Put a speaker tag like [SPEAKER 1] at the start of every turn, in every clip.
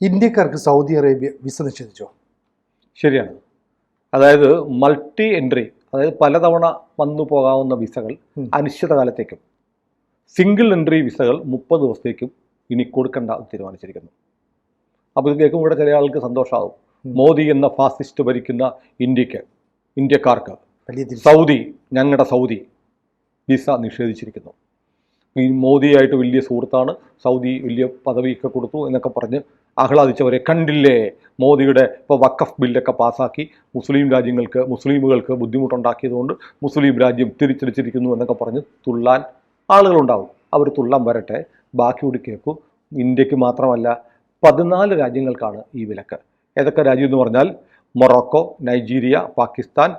[SPEAKER 1] ഇന്ത്യക്കാർക്ക് Saudi Arabia visa നിഷേധിച്ചോ?
[SPEAKER 2] ശരിയാണ്. അതായത് മൾട്ടി എൻട്രി, അതായത് പലതവണ വന്നു പോകാവുന്ന വിസകൾ അനിശ്ചിതകാലത്തേക്കും, സിംഗിൾ എൻട്രി വിസകൾ 30 ദിവസത്തേക്കും ഇനി കൊടുക്കേണ്ട തീരുമാനിച്ചിരിക്കുന്നു. അപ്പോൾ ഇത് കേൾക്കുമ്പോൾ ഇവിടെ ചില ആൾക്ക് സന്തോഷമാകും. മോദി എന്ന ഫാസിസ്റ്റ് ഭരിക്കുന്ന ഇന്ത്യക്കാർക്ക് സൗദി, ഞങ്ങളുടെ സൗദി വിസ നിഷേധിച്ചിരിക്കുന്നു. ഈ മോദിയായിട്ട് വലിയ സുഹൃത്താണ്, സൗദി വലിയ പദവിയൊക്കെ കൊടുത്തു എന്നൊക്കെ പറഞ്ഞ് ആഹ്ലാദിച്ചവരെ കണ്ടില്ലേ. മോദിയുടെ ഇപ്പോൾ വഖഫ് ബില്ലൊക്കെ പാസ്സാക്കി മുസ്ലിമുകൾക്ക് ബുദ്ധിമുട്ടുണ്ടാക്കിയതുകൊണ്ട് മുസ്ലിം രാജ്യം തിരിച്ചടിച്ചിരിക്കുന്നു എന്നൊക്കെ പറഞ്ഞ് തുള്ളാൻ ആളുകളുണ്ടാവും. അവർ തുള്ളാൻ വരട്ടെ, ബാക്കി കൂടി കേൾക്കൂ. ഇന്ത്യക്ക് മാത്രമല്ല 14 രാജ്യങ്ങൾക്കാണ് ഈ വിലക്ക്. ഏതൊക്കെ രാജ്യം എന്ന് പറഞ്ഞാൽ മൊറോക്കോ, നൈജീരിയ, പാകിസ്ഥാൻ,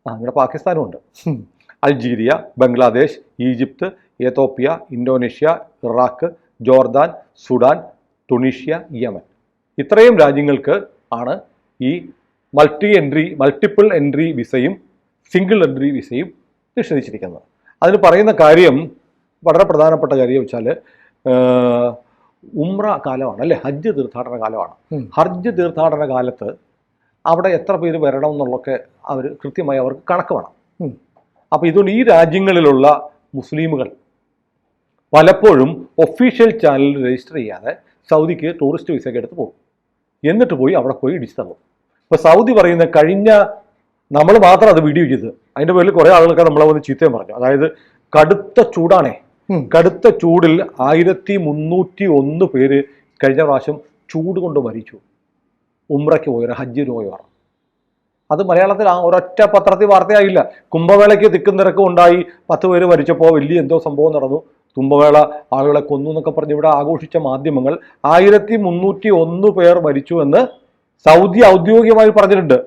[SPEAKER 2] അങ്ങനെ പാകിസ്ഥാനും ഉണ്ട്, Algeria, Bangladesh, Egypt, Ethiopia, Indonesia, Iraq, Jordan, Sudan, Tunisia, Yemen. ഇത്രയും രാജ്യങ്ങൾക്ക് ആണ് ഈ മൾട്ടിപ്പിൾ എൻട്രി വിസയും സിംഗിൾ എൻട്രി വിസയും നിഷേധിച്ചിരിക്കുന്നത്. അതിന് പറയുന്ന കാര്യം വളരെ പ്രധാനപ്പെട്ട കാര്യം വെച്ചാൽ ഉംറ കാലമാണ്, അല്ലെ, ഹജ്ജ് തീർത്ഥാടന കാലമാണ്. ഹജ്ജ് തീർത്ഥാടന കാലത്ത് അവിടെ എത്ര പേര് വരണം എന്നുള്ളതൊക്കെ കൃത്യമായി അവർക്ക് കണക്ക് വേണം. അപ്പോൾ ഇതുകൊണ്ട് ഈ രാജ്യങ്ങളിലുള്ള മുസ്ലിമുകൾ പലപ്പോഴും ഒഫീഷ്യൽ ചാനലിൽ രജിസ്റ്റർ ചെയ്യാതെ സൗദിക്ക് ടൂറിസ്റ്റ് വിസയൊക്കെ എടുത്ത് പോകും. എന്നിട്ട് പോയി അവിടെ പോയി ഇടിച്ചു തള്ളും. ഇപ്പോൾ സൗദി പറയുന്ന നമ്മൾ മാത്രം അത് വീഡിയോ ചെയ്ത് അതിൻ്റെ പേരിൽ കുറേ ആളുകൾക്ക് നമ്മളെ വന്ന് ചീത്തയും പറഞ്ഞു. അതായത് കടുത്ത ചൂടാണേ, കടുത്ത ചൂടിൽ 1301 പേര് കഴിഞ്ഞ പ്രാവശ്യം ചൂട് കൊണ്ട് മരിച്ചു. ഉംറയ്ക്ക് പോയവർ, ഹജ്ജിന് പോയവർ. അത് മലയാളത്തിൽ ഒരൊറ്റ പത്രത്തിൽ വാർത്തയായില്ല. കുംഭമേളയ്ക്ക് തിക്കും തിരക്കും ഉണ്ടായി, 10 പേര് മരിച്ചപ്പോൾ വലിയ എന്തോ സംഭവം നടന്നു, കുംഭമേള ആളുകളെ കൊന്നു എന്നൊക്കെ പറഞ്ഞ് ഇവിടെ ആഘോഷിച്ച മാധ്യമങ്ങൾ 1301 പേർ മരിച്ചു എന്ന് സൗദി ഔദ്യോഗികമായി പറഞ്ഞിട്ടുണ്ട്,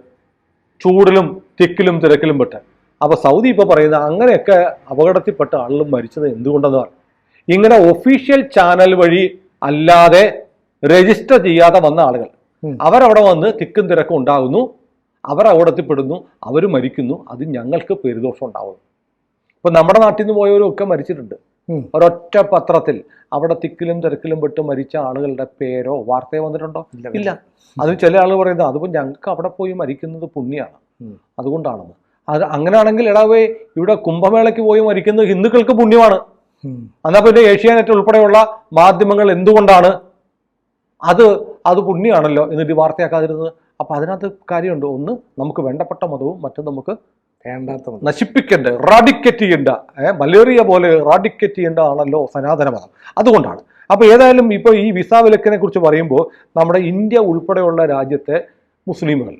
[SPEAKER 2] ചൂടിലും തിക്കിലും തിരക്കിലും പെട്ട്. അപ്പോൾ സൗദി ഇപ്പോൾ പറയുന്നത് അങ്ങനെയൊക്കെ അപകടത്തിൽപ്പെട്ട ആളുകളും മരിച്ചത് എന്തുകൊണ്ടെന്നാണ്, ഇങ്ങനെ ഒഫീഷ്യൽ ചാനൽ വഴി അല്ലാതെ രജിസ്റ്റർ ചെയ്യാതെ വന്ന ആളുകൾ അവരവിടെ വന്ന് തിക്കും തിരക്കും ഉണ്ടാകുന്നു, അവർ അപകടത്തിൽപ്പെടുന്നു, അവർ മരിക്കുന്നു, അത് ഞങ്ങൾക്ക് പെരുദോഷം ഉണ്ടാവുന്നു. ഇപ്പൊ നമ്മുടെ നാട്ടിൽ നിന്ന് പോയവരും ഒക്കെ മരിച്ചിട്ടുണ്ട്. ഒരൊറ്റ പത്രത്തിൽ അവിടെ തിക്കിലും തിരക്കിലും പെട്ട് മരിച്ച ആളുകളുടെ പേരോ വാർത്തയോ വന്നിട്ടുണ്ടോ? ഇല്ല. അത് ചില ആളുകൾ പറയുന്നത് അതിപ്പോൾ ഞങ്ങൾക്ക് അവിടെ പോയി മരിക്കുന്നത് പുണ്യാണ്, അതുകൊണ്ടാണെന്ന്. അത് അങ്ങനെയാണെങ്കിൽ എടാവേ, ഇവിടെ കുംഭമേളയ്ക്ക് പോയി മരിക്കുന്നത് ഹിന്ദുക്കൾക്ക് പുണ്യമാണ്. എന്നാൽ പിന്നെ ഏഷ്യാനെറ്റ് ഉൾപ്പെടെയുള്ള മാധ്യമങ്ങൾ എന്തുകൊണ്ടാണ് അത് പുണ്യാണല്ലോ എന്നിട്ട് വാർത്തയാക്കാതിരുന്നത്? അപ്പം അതിനകത്ത് കാര്യമുണ്ട്. ഒന്ന്, നമുക്ക് വേണ്ടപ്പെട്ട മതവും മറ്റും നമുക്ക് വേണ്ടാത്ത നശിപ്പിക്കേണ്ട, റാഡിക്കേറ്റ് ചെയ്യേണ്ട, മലേറിയ പോലെ റാഡിക്കേറ്റ് ചെയ്യേണ്ട ആണല്ലോ സനാതന മതം. അതുകൊണ്ടാണ്. അപ്പോൾ ഏതായാലും ഇപ്പോൾ ഈ വിസ വിലക്കിനെ കുറിച്ച് പറയുമ്പോൾ നമ്മുടെ ഇന്ത്യ ഉൾപ്പെടെയുള്ള രാജ്യത്തെ മുസ്ലിമുകൾ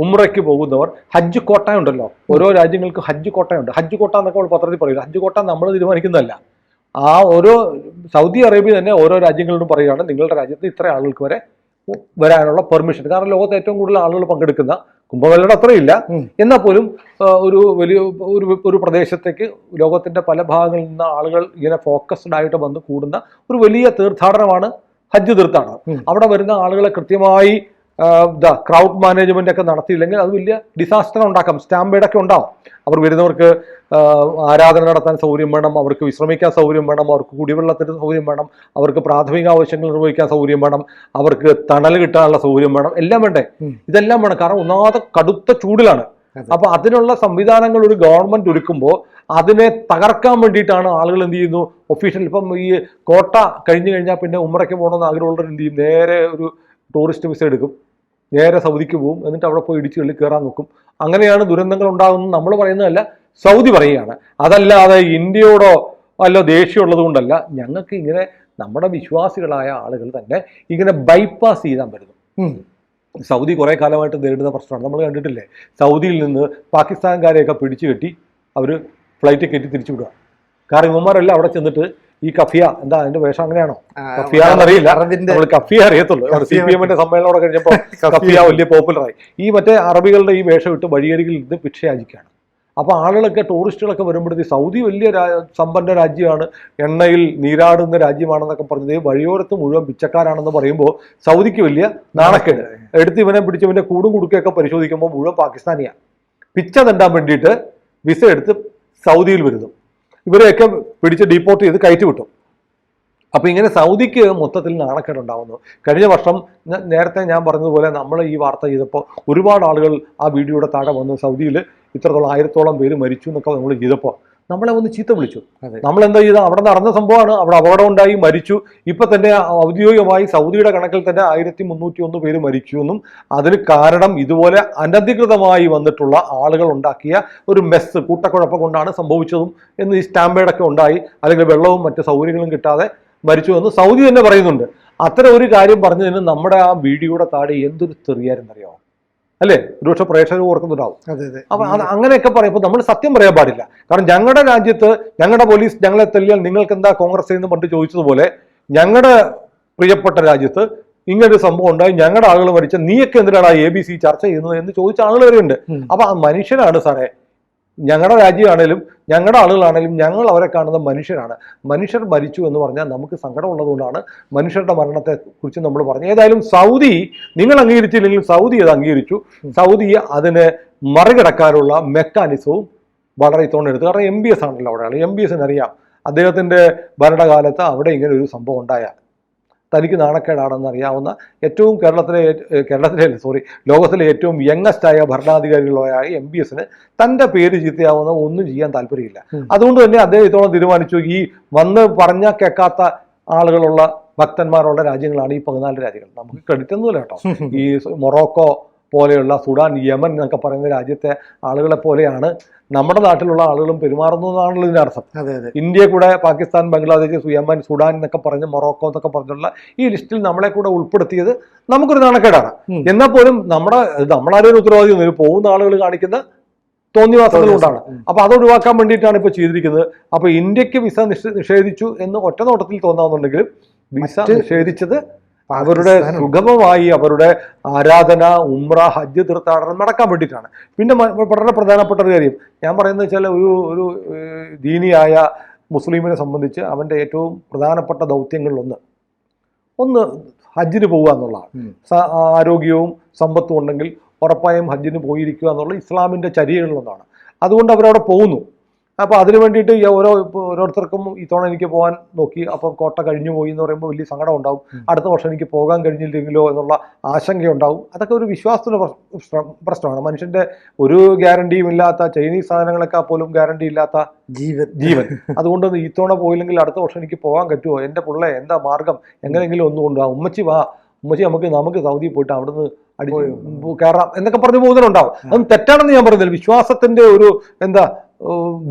[SPEAKER 2] ഉംറയ്ക്ക് പോകുന്നവർ, ഹജ്ജ് കോട്ട ഉണ്ടല്ലോ, ഓരോ രാജ്യങ്ങൾക്ക് ഹജ്ജ് കോട്ടയുണ്ട്. ഹജ്ജ് കോട്ട എന്നൊക്കെ നമ്മൾ പത്രത്തിൽ പറയില്ല. ഹജ്ജ് കോട്ട നമ്മൾ തീരുമാനിക്കുന്നതല്ല. ആ ഓരോ സൗദി അറേബ്യ തന്നെ ഓരോ രാജ്യങ്ങളോടും പറയുകയാണ് നിങ്ങളുടെ രാജ്യത്ത് ഇത്ര ആളുകൾക്ക് വരെ വരാനുള്ള പെർമിഷൻ. കാരണം ലോകത്ത് ഏറ്റവും കൂടുതൽ ആളുകൾ പങ്കെടുക്കുന്ന കുംഭമേളയുടെ അത്രയില്ല, എന്നാൽ പോലും ഒരു പ്രദേശത്തേക്ക് ലോകത്തിന്റെ പല ഭാഗങ്ങളിൽ നിന്ന് ആളുകൾ ഇങ്ങനെ ഫോക്കസ്ഡ് ആയിട്ട് വന്ന് കൂടുന്ന ഒരു വലിയ തീർത്ഥാടനമാണ് ഹജ്ജ് തീർത്ഥാടനം. അവിടെ വരുന്ന ആളുകളെ കൃത്യമായി ക്രൗഡ് മാനേജ്മെന്റ് ഒക്കെ നടത്തിയില്ലെങ്കിൽ അത് വലിയ ഡിസാസ്റ്റർ ഉണ്ടാക്കാം, സ്റ്റാമ്പേഡൊക്കെ ഉണ്ടാവും. അവർ വരുന്നവർക്ക് ആരാധന നടത്താൻ സൗകര്യം വേണം, അവർക്ക് വിശ്രമിക്കാൻ സൗകര്യം വേണം, അവർക്ക് കുടിവെള്ളത്തിന് സൗകര്യം വേണം, അവർക്ക് പ്രാഥമിക ആവശ്യങ്ങൾ നിർവഹിക്കാൻ സൗകര്യം വേണം, അവർക്ക് തണൽ കിട്ടാനുള്ള സൗകര്യം വേണം, എല്ലാം വേണ്ടേ? ഇതെല്ലാം വേണം. കാരണം ഒന്നാമത്തെ കടുത്ത ചൂടിലാണ്. അപ്പൊ അതിനുള്ള സംവിധാനങ്ങൾ ഒരു ഗവൺമെന്റ് ഒരുക്കുമ്പോൾ അതിനെ തകർക്കാൻ വേണ്ടിയിട്ടാണ് ആളുകൾ എന്ത് ചെയ്യുന്നു, ഒഫീഷ്യൽ ഇപ്പം ഈ കോട്ട കഴിഞ്ഞു കഴിഞ്ഞാൽ പിന്നെ ഉംറയ്ക്ക് പോകണമെന്ന് ആഗ്രഹമുള്ളവർ എന്ത് ചെയ്യും, നേരെ ഒരു ടൂറിസ്റ്റ് വിസ എടുക്കും, നേരെ സൗദിക്ക് പോകും, എന്നിട്ട് അവിടെ പോയി ഇടിച്ചു കയറി കയറാൻ നോക്കും. അങ്ങനെയാണ് ദുരന്തങ്ങൾ ഉണ്ടാകുന്നത് നമ്മൾ പറയുന്നതല്ല, സൗദി പറയുകയാണ്. അതല്ലാതെ ഇന്ത്യയോടോ വല്ല ദേഷ്യമുള്ളത് കൊണ്ടല്ല. ഞങ്ങൾക്ക് ഇങ്ങനെ നമ്മുടെ വിശ്വാസികളായ ആളുകൾ തന്നെ ഇങ്ങനെ ബൈപ്പാസ് ചെയ്താൻ വരുന്നു. സൗദി കുറേ കാലമായിട്ട് നേരിടുന്ന പ്രശ്നമാണ്. നമ്മൾ കണ്ടിട്ടില്ലേ, സൗദിയിൽ നിന്ന് പാകിസ്ഥാൻകാരെയൊക്കെ പിടിച്ചു കെട്ടി അവർ ഫ്ലൈറ്റ് കയറ്റി തിരിച്ചു വിടുക. കാരണം ഇവന്മാരെല്ലാം അവിടെ ചെന്നിട്ട് ഈ കഫിയ, എന്താ അതിന്റെ വേഷം അങ്ങനെയാണോ, കഫിയ എന്നറിയില്ല, നമ്മൾ കഫിയ അറിയത്തുള്ളൂ. CPM സമ്മേളനം കഴിഞ്ഞപ്പോൾ കഫിയ വലിയ പോപ്പുലറായി. ഈ മറ്റേ അറബികളുടെ ഈ വേഷം ഇട്ട് വഴിയരികിൽ ഇത് ഭിക്ഷയാചിക്കാണ്. അപ്പോൾ ആളുകളൊക്കെ, ടൂറിസ്റ്റുകളൊക്കെ വരുമ്പോഴത്തേക്ക് സൗദി വലിയ സമ്പന്ന രാജ്യമാണ്, എണ്ണയിൽ നീരാടുന്ന രാജ്യമാണെന്നൊക്കെ പറഞ്ഞത് വഴിയോരത്ത് മുഴുവൻ പിച്ചക്കാരാണെന്ന് പറയുമ്പോൾ സൗദിക്ക് വലിയ നാണക്കേട്. എടുത്ത് ഇവനെ പിടിച്ച് ഇവൻ്റെ കൂടും കുടുക്കൊക്കെ പരിശോധിക്കുമ്പോൾ മുഴുവൻ പാകിസ്ഥാനിയാണ്. പിച്ച തണ്ടാൻ വേണ്ടിയിട്ട് വിസ എടുത്ത് സൗദിയിൽ വരുന്നു. ഇവരെയൊക്കെ പിടിച്ച് ഡീപ്പോർട്ട് ചെയ്ത് കയറ്റി വിട്ടു. അപ്പോൾ ഇങ്ങനെ സൗദിക്ക് മൊത്തത്തിൽ നാണക്കേടുണ്ടാവുന്നു. കഴിഞ്ഞ വർഷം നേരത്തെ ഞാൻ പറഞ്ഞതുപോലെ നമ്മൾ ഈ വാർത്ത ചെയ്തപ്പോൾ ഒരുപാട് ആളുകൾ ആ വീഡിയോയുടെ താഴെ വന്ന് സൗദിയിൽ ഇത്രത്തോളം 1000-ഓളം പേര് മരിച്ചു എന്നൊക്കെ നമ്മൾ ചെയ്തപ്പോൾ നമ്മളെ ഒന്ന് ചീത്ത വിളിച്ചു. നമ്മളെന്താ ചെയ്താൽ അവിടെ നടന്ന സംഭവമാണ്, അവിടെ അപകടം ഉണ്ടായി, മരിച്ചു. ഇപ്പൊ തന്നെ ഔദ്യോഗികമായി സൗദിയുടെ കണക്കിൽ തന്നെ 1301 പേര് മരിച്ചു എന്നും അതിന് കാരണം ഇതുപോലെ അനധികൃതമായി വന്നിട്ടുള്ള ആളുകൾ ഉണ്ടാക്കിയ ഒരു മെസ്സ്, കൂട്ടക്കുഴപ്പം കൊണ്ടാണ് സംഭവിച്ചതും എന്ന് ഈ സ്റ്റാമ്പേഡൊക്കെ ഉണ്ടായി, അല്ലെങ്കിൽ വെള്ളവും മറ്റ് സൗകര്യങ്ങളും കിട്ടാതെ മരിച്ചു എന്ന് സൗദി തന്നെ പറയുന്നുണ്ട്. അത്തരം ഒരു കാര്യം പറഞ്ഞതിന് നമ്മുടെ ആ വീഡിയോയുടെ താഴെ എന്തൊരു തെറിയാരെന്നറിയാമോ? അല്ലേ? ഒരുപക്ഷെ പ്രേക്ഷകർ ഓർക്കുന്നുണ്ടാവും. അപ്പൊ അത് അങ്ങനെയൊക്കെ പറയുമ്പോൾ നമ്മൾ സത്യം പറയാൻ പാടില്ല. കാരണം ഞങ്ങളുടെ രാജ്യത്ത് ഞങ്ങളുടെ പോലീസ് ഞങ്ങളെ തല്ലിയാൽ നിങ്ങൾക്ക് എന്താ കോൺഗ്രസ് എന്ന് പണ്ട് ചോദിച്ചതുപോലെ ഞങ്ങളുടെ പ്രിയപ്പെട്ട രാജ്യത്ത് ഇങ്ങനൊരു സംഭവം ഉണ്ടായി, ഞങ്ങളുടെ ആളുകൾ മരിച്ച നീയൊക്കെ എന്തിനാണ് ABC ചർച്ച ചെയ്യുന്നത് എന്ന് ചോദിച്ച ആളുകൾ വരെയുണ്ട്. അപ്പൊ ആ മനുഷ്യനാണ് സാറേ, ഞങ്ങളുടെ രാജ്യമാണേലും ഞങ്ങളുടെ ആളുകളാണേലും ഞങ്ങൾ അവരെ കാണുന്ന മനുഷ്യരാണ്. മനുഷ്യർ മരിച്ചു എന്ന് പറഞ്ഞാൽ നമുക്ക് സങ്കടമുള്ളതുകൊണ്ടാണ് മനുഷ്യരുടെ മരണത്തെ കുറിച്ച് നമ്മൾ പറഞ്ഞു. ഏതായാലും സൗദി നിങ്ങൾ അംഗീകരിച്ചില്ലെങ്കിൽ സൗദി അത് അംഗീകരിച്ചു. സൗദി അതിനെ മറികടക്കാനുള്ള മെക്കാനിസവും വളരെ ഇത്തവണ എടുത്തു. കാരണം MBS ആണല്ലോ അവിടെയാണ്. MBSന് അറിയാം അദ്ദേഹത്തിൻ്റെ ഭരണകാലത്ത് അവിടെ ഇങ്ങനെ ഒരു സംഭവം ഉണ്ടായാൽ തനിക്ക് നാണക്കേടാണെന്ന് അറിയാവുന്ന ഏറ്റവും ലോകത്തിലെ ഏറ്റവും യങ്ങസ്റ്റായ ഭരണാധികാരികളായ MBSന് തൻ്റെ പേര് ചീത്തയാവുന്ന ഒന്നും ചെയ്യാൻ താല്പര്യമില്ല. അതുകൊണ്ട് തന്നെ അദ്ദേഹം ഇത്തോളം തീരുമാനിച്ചു, ഈ വന്ന് പറഞ്ഞാൽ കേൾക്കാത്ത ആളുകളുള്ള ഭക്തന്മാരുള്ള രാജ്യങ്ങളാണ് ഈ 14 രാജ്യങ്ങൾ. നമുക്ക് ക്രെഡിറ്റ് ഒന്നുമില്ല കേട്ടോ. ഈ മൊറോക്കോ പോലെയുള്ള സുഡാൻ, യമൻ എന്നൊക്കെ പറയുന്ന രാജ്യത്തെ ആളുകളെ പോലെയാണ് നമ്മുടെ നാട്ടിലുള്ള ആളുകളും പെരുമാറുന്നു എന്നാണല്ലോ ഇതിനർത്ഥം. ഇന്ത്യ കൂടെ പാകിസ്ഥാൻ, ബംഗ്ലാദേശ്, യമൻ, സുഡാൻ എന്നൊക്കെ പറഞ്ഞ് മൊറോക്കോ എന്നൊക്കെ പറഞ്ഞുള്ള ഈ ലിസ്റ്റിൽ നമ്മളെ കൂടെ ഉൾപ്പെടുത്തിയത് നമുക്കൊരു നാണക്കേടാണ്. എന്നാൽ പോലും നമ്മളാരും ഉത്തരവാദിയൊന്നും പോകുന്ന ആളുകൾ കാണിക്കുന്ന തോന്നിവാസങ്ങൾ കൊണ്ടാണ്. അപ്പൊ അത് ഒഴിവാക്കാൻ വേണ്ടിയിട്ടാണ് ഇപ്പൊ ചെയ്തിരിക്കുന്നത്. അപ്പൊ ഇന്ത്യക്ക് വിസ നിഷേധിച്ചു എന്ന് ഒറ്റ നോട്ടത്തിൽ തോന്നാവുന്നുണ്ടെങ്കിലും വിസ നിഷേധിച്ചത് അവരുടെ സുഗമമായി അവരുടെ ആരാധന, ഉംറ, ഹജ്ജ്, തീർത്ഥാടനം നടക്കാൻ വേണ്ടിയിട്ടാണ്. പിന്നെ വളരെ പ്രധാനപ്പെട്ട ഒരു കാര്യം ഞാൻ പറയുന്നത് വെച്ചാൽ ഒരു ദീനിയായ മുസ്ലിമിനെ സംബന്ധിച്ച് അവൻ്റെ ഏറ്റവും പ്രധാനപ്പെട്ട ദൗത്യങ്ങളിലൊന്ന് ഹജ്ജിന് പോവുക എന്നുള്ളതാണ്. ആരോഗ്യവും സമ്പത്തും ഉണ്ടെങ്കിൽ ഉറപ്പായും ഹജ്ജിന് പോയിരിക്കുക എന്നുള്ള ഇസ്ലാമിൻ്റെ ചര്യകളിലൊന്നാണ്. അതുകൊണ്ട് അവരവിടെ പോകുന്നു. അപ്പോൾ അതിന് വേണ്ടിയിട്ട് ഓരോരുത്തർക്കും ഇത്തവണ എനിക്ക് പോകാൻ നോക്കി, അപ്പം കോട്ട കഴിഞ്ഞു പോയി എന്ന് പറയുമ്പോൾ വലിയ സങ്കടം ഉണ്ടാവും. അടുത്ത വർഷം എനിക്ക് പോകാൻ കഴിഞ്ഞില്ലെങ്കിലോ എന്നുള്ള ആശങ്കയുണ്ടാവും. അതൊക്കെ ഒരു വിശ്വാസത്തിൻ്റെ പ്രശ്നമാണ്. മനുഷ്യൻ്റെ ഒരു ഗ്യാരണ്ടിയും ഇല്ലാത്ത, ചൈനീസ് സാധനങ്ങളൊക്കെ പോലും ഗ്യാരണ്ടി ഇല്ലാത്ത ജീവൻ. അതുകൊണ്ട് ഇത്തവണ പോയില്ലെങ്കിൽ അടുത്ത വർഷം എനിക്ക് പോകാൻ പറ്റുമോ, എൻ്റെ പിള്ളേ എന്താ മാർഗം, എങ്ങനെയെങ്കിലും ഒന്നും കൊണ്ടുപോകാം, ഉമ്മച്ചി നമുക്ക് സൗദി പോയിട്ട് അവിടുന്ന് കയറാം എന്നൊക്കെ പറഞ്ഞു പോകുന്നവരുണ്ടാവും. അതും തെറ്റാണെന്ന് ഞാൻ പറയുന്നില്ല. വിശ്വാസത്തിന്റെ ഒരു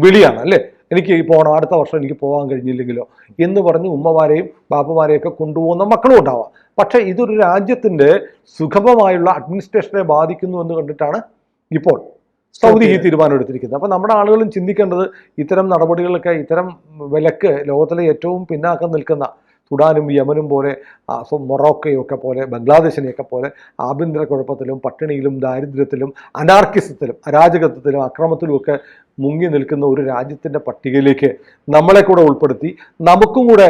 [SPEAKER 2] വിളിയാണ് അല്ലേ, എനിക്ക് പോകണം, അടുത്ത വർഷം എനിക്ക് പോകാൻ കഴിഞ്ഞില്ലെങ്കിലോ എന്ന് പറഞ്ഞ് ഉമ്മമാരെയും ബാപ്പമാരെയൊക്കെ കൊണ്ടുപോകുന്ന മക്കളും ഉണ്ടാവാം. പക്ഷെ ഇതൊരു രാജ്യത്തിന്റെ സുഗമമായുള്ള അഡ്മിനിസ്ട്രേഷനെ ബാധിക്കുന്നു എന്ന് കണ്ടിട്ടാണ് ഇപ്പോൾ സൗദി ഈ തീരുമാനം എടുത്തിരിക്കുന്നത്. അപ്പൊ നമ്മുടെ ആളുകളും ചിന്തിക്കേണ്ടത് ഇത്തരം നടപടികളൊക്കെ, ഇത്തരം വിലക്ക് ലോകത്തിലെ ഏറ്റവും പിന്നാക്കം നിൽക്കുന്ന സുഡാനും യമനും പോലെ, മൊറോക്കയൊക്കെ പോലെ, ബംഗ്ലാദേശിനെയൊക്കെ പോലെ ആഭ്യന്തര കുഴപ്പത്തിലും പട്ടിണിയിലും ദാരിദ്ര്യത്തിലും അനാർക്കിസത്തിലും അരാജകത്വത്തിലും അക്രമത്തിലും ഒക്കെ മുങ്ങി നിൽക്കുന്ന ഒരു രാജ്യത്തിൻ്റെ പട്ടികയിലേക്ക് നമ്മളെ കൂടെ ഉൾപ്പെടുത്തി നമുക്കും കൂടെ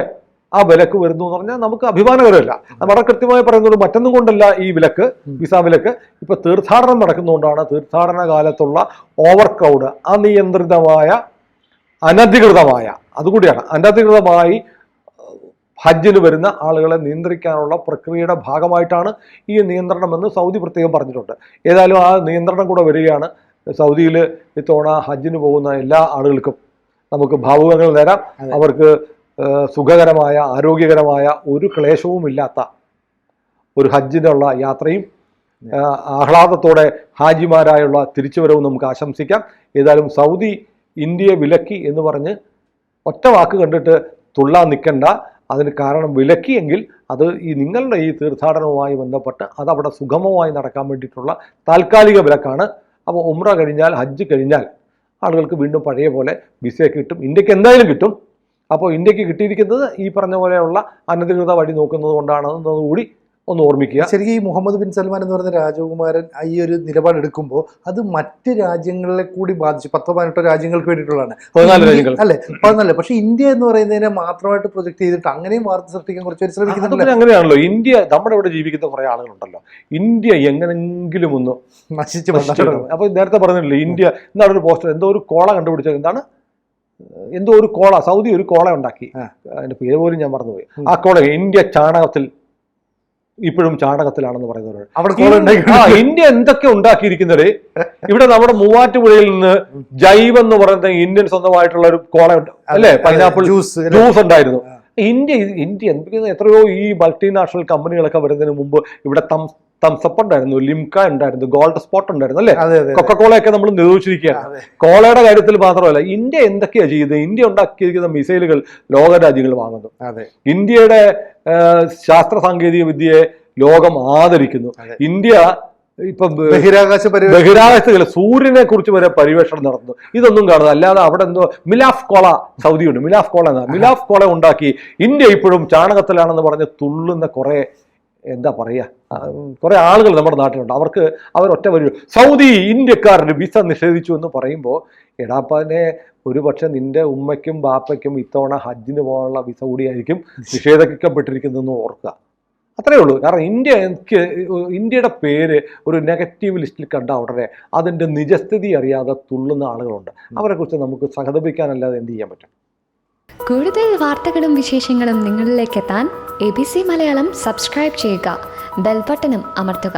[SPEAKER 2] ആ വിലക്ക് വരുന്നു എന്ന് പറഞ്ഞാൽ നമുക്ക് അഭിമാനകരമല്ല. വളരെ കൃത്യമായി പറയുന്നത് മറ്റൊന്നും കൊണ്ടല്ല ഈ വിലക്ക്, വിസ വിലക്ക്. ഇപ്പൊ തീർത്ഥാടനം നടക്കുന്നതുകൊണ്ടാണ്. തീർത്ഥാടന കാലത്തുള്ള ഓവർ ക്രൗഡ്, അനിയന്ത്രിതമായ അനധികൃതമായ, അതുകൂടിയാണ് അനധികൃതമായി ഹജ്ജിന് വരുന്ന ആളുകളെ നിയന്ത്രിക്കാനുള്ള പ്രക്രിയയുടെ ഭാഗമായിട്ടാണ് ഈ നിയന്ത്രണമെന്ന് സൗദി പ്രത്യേകം പറഞ്ഞിട്ടുണ്ട്. ഏതായാലും ആ നിയന്ത്രണം കൂടെ വരികയാണ്. സൗദിയിൽ ഇത്തവണ ഹജ്ജിന് പോകുന്ന എല്ലാ ആളുകൾക്കും നമുക്ക് ഭാവുകങ്ങൾ നേരാം. അവർക്ക് സുഖകരമായ, ആരോഗ്യകരമായ ഒരു ക്ലേശവും ഇല്ലാത്ത ഒരു ഹജ്ജിനുള്ള യാത്രയും ആഹ്ലാദത്തോടെ ഹാജിമാരായുള്ള തിരിച്ചുവരവും നമുക്ക് ആശംസിക്കാം. ഏതായാലും സൗദി ഇന്ത്യയെ വിലക്കി എന്ന് പറഞ്ഞ് ഒറ്റ വാക്ക് കണ്ടിട്ട് തുള്ളാൻ നിൽക്കണ്ട. അതിന് കാരണം വിലക്കിയെങ്കിൽ അത് നിങ്ങളുടെ ഈ തീർത്ഥാടനവുമായി ബന്ധപ്പെട്ട് അതവിടെ സുഗമമായി നടക്കാൻ വേണ്ടിയിട്ടുള്ള താൽക്കാലിക വിലക്കാണ്. അപ്പോൾ ഉംറ കഴിഞ്ഞാൽ, ഹജ്ജ് കഴിഞ്ഞാൽ ആളുകൾക്ക് വീണ്ടും പഴയ പോലെ വിസയൊക്കെ കിട്ടും. ഇന്ത്യക്ക് എന്തായാലും കിട്ടും. അപ്പോൾ ഇന്ത്യക്ക് കിട്ടിയിരിക്കുന്നത് ഈ പറഞ്ഞ പോലെയുള്ള അനധികൃത വഴി നോക്കുന്നത് കൊണ്ടാണെന്നതുകൂടി ഒന്ന് ഓർമ്മിക്കുക.
[SPEAKER 1] ശരിക്കും ഈ മുഹമ്മദ് ബിൻ സൽമാൻ എന്ന് പറയുന്ന രാജകുമാരൻ ഈ ഒരു നിലപാടെടുക്കുമ്പോൾ അത് മറ്റ് രാജ്യങ്ങളെ കൂടി ബാധിച്ചു. 10-18 രാജ്യങ്ങൾക്ക് വേണ്ടിയിട്ടുള്ളതാണ്,
[SPEAKER 2] 14 രാജ്യങ്ങൾ
[SPEAKER 1] അല്ലെ, 14. പക്ഷെ ഇന്ത്യ എന്ന് പറയുന്നതിനെ മാത്രമായിട്ട് പ്രൊജക്ട് ചെയ്തിട്ട് അങ്ങനെയും വാർത്ത സൃഷ്ടിക്കാൻ കുറച്ച് ശ്രമിക്കുന്നുണ്ട്.
[SPEAKER 2] അങ്ങനെയാണല്ലോ. ഇന്ത്യ, നമ്മുടെ ഇവിടെ ജീവിക്കുന്ന കുറെ ആളുകളുണ്ടല്ലോ, ഇന്ത്യ എങ്ങനെങ്കിലും ഒന്ന് നശിച്ചു. അപ്പൊ നേരത്തെ പറഞ്ഞില്ലേ, ഇന്ത്യ എന്താണ് ഒരു പോസ്റ്റർ, എന്തോ ഒരു കോള കണ്ടുപിടിച്ചത്, എന്താണ് എന്തോ ഒരു കോള, സൗദി ഒരു കോള ഉണ്ടാക്കി, അതിന്റെ പേര് പോലും ഞാൻ മറന്നുപോയി. ആ കോള ഇന്ത്യ ചാണകത്തിൽ, ഇപ്പോഴും ചാണകത്തിലാണെന്ന് പറയുന്നവർ. ഇന്ത്യ എന്തൊക്കെ ഉണ്ടാക്കിയിരിക്കുന്നത്. ഇവിടെ നമ്മുടെ മൂവാറ്റുപുഴയിൽ നിന്ന് ജൈവ് എന്ന് പറയുന്ന ഇന്ത്യൻ സ്വന്തമായിട്ടുള്ള ഒരു കോള അല്ലെ, പൈനാപ്പിൾ ജ്യൂസ് ഉണ്ടായിരുന്നു. ഇന്ത്യ എത്രയോ ഈ മൾട്ടിനാഷണൽ കമ്പനികളൊക്കെ വരുന്നതിന് മുമ്പ് ഇവിടെ തംസപ്പ് ഉണ്ടായിരുന്നു, ലിംക ഉണ്ടായിരുന്നു, ഗോൾഡ് സ്പോട്ട് ഉണ്ടായിരുന്നു അല്ലെ, കൊക്കക്കോളയൊക്കെ നമ്മൾ നിരോധിച്ചിരിക്കുകയാണ്. കോളയുടെ കാര്യത്തിൽ മാത്രമല്ല, ഇന്ത്യ എന്തൊക്കെയാ ചെയ്യുന്നത്. ഇന്ത്യ ഉണ്ടാക്കിയിരിക്കുന്ന മിസൈലുകൾ ലോക രാജ്യങ്ങൾ വാങ്ങുന്നു. ഇന്ത്യയുടെ ശാസ്ത്ര സാങ്കേതിക വിദ്യയെ ലോകം ആദരിക്കുന്നു. ഇന്ത്യ ഇപ്പം ബഹിരാകാശത്തിൽ സൂര്യനെ കുറിച്ച് വരെ പര്യവേഷണം നടത്തുന്നു. ഇതൊന്നും കാണുന്നത് അല്ലാതെ അവിടെ എന്തോ മിലാഫ് കോള, സൗദിയുണ്ട് മിലാഫ് കോള എന്നാ, മിലാഫ് കോള ഉണ്ടാക്കി ഇന്ത്യ ഇപ്പോഴും ചാണകത്തിലാണെന്ന് പറഞ്ഞ് തുള്ളുന്ന കുറെ എന്താ പറയുക, കുറെ ആളുകൾ നമ്മുടെ നാട്ടിലുണ്ട്. അവരൊറ്റ വരി സൗദി ഇന്ത്യക്കാരന് വിസ നിഷേധിച്ചു എന്ന് പറയുമ്പോൾ, എടാപ്പാനെ ഒരു പക്ഷെ നിന്റെ ഉമ്മയ്ക്കും ബാപ്പയ്ക്കും ഇത്തവണ ഹജ്ജിന് പോകാനുള്ള വിസ കൂടിയായിരിക്കും നിഷേധിക്കപ്പെട്ടിരിക്കുന്നതെന്ന് ഓർക്കുക. അത്രയേ ഉള്ളൂ. കാരണം ഇന്ത്യയുടെ പേര് ഒരു നെഗറ്റീവ് ലിസ്റ്റിൽ കണ്ട ഉടനെ അതിൻ്റെ നിജസ്ഥിതി അറിയാതെ തുള്ളുന്ന ആളുകളുണ്ട്. അവരെക്കുറിച്ച് നമുക്ക് സഹതപിക്കാനല്ലാതെ എന്ത് ചെയ്യാൻ പറ്റും?
[SPEAKER 3] കൂടുതൽ വാർത്തകളും വിശേഷങ്ങളും നിങ്ങളിലേക്ക് എത്താൻ ABC മലയാളം സബ്സ്ക്രൈബ് ചെയ്യുക, ബെൽബട്ടനും അമർത്തുക.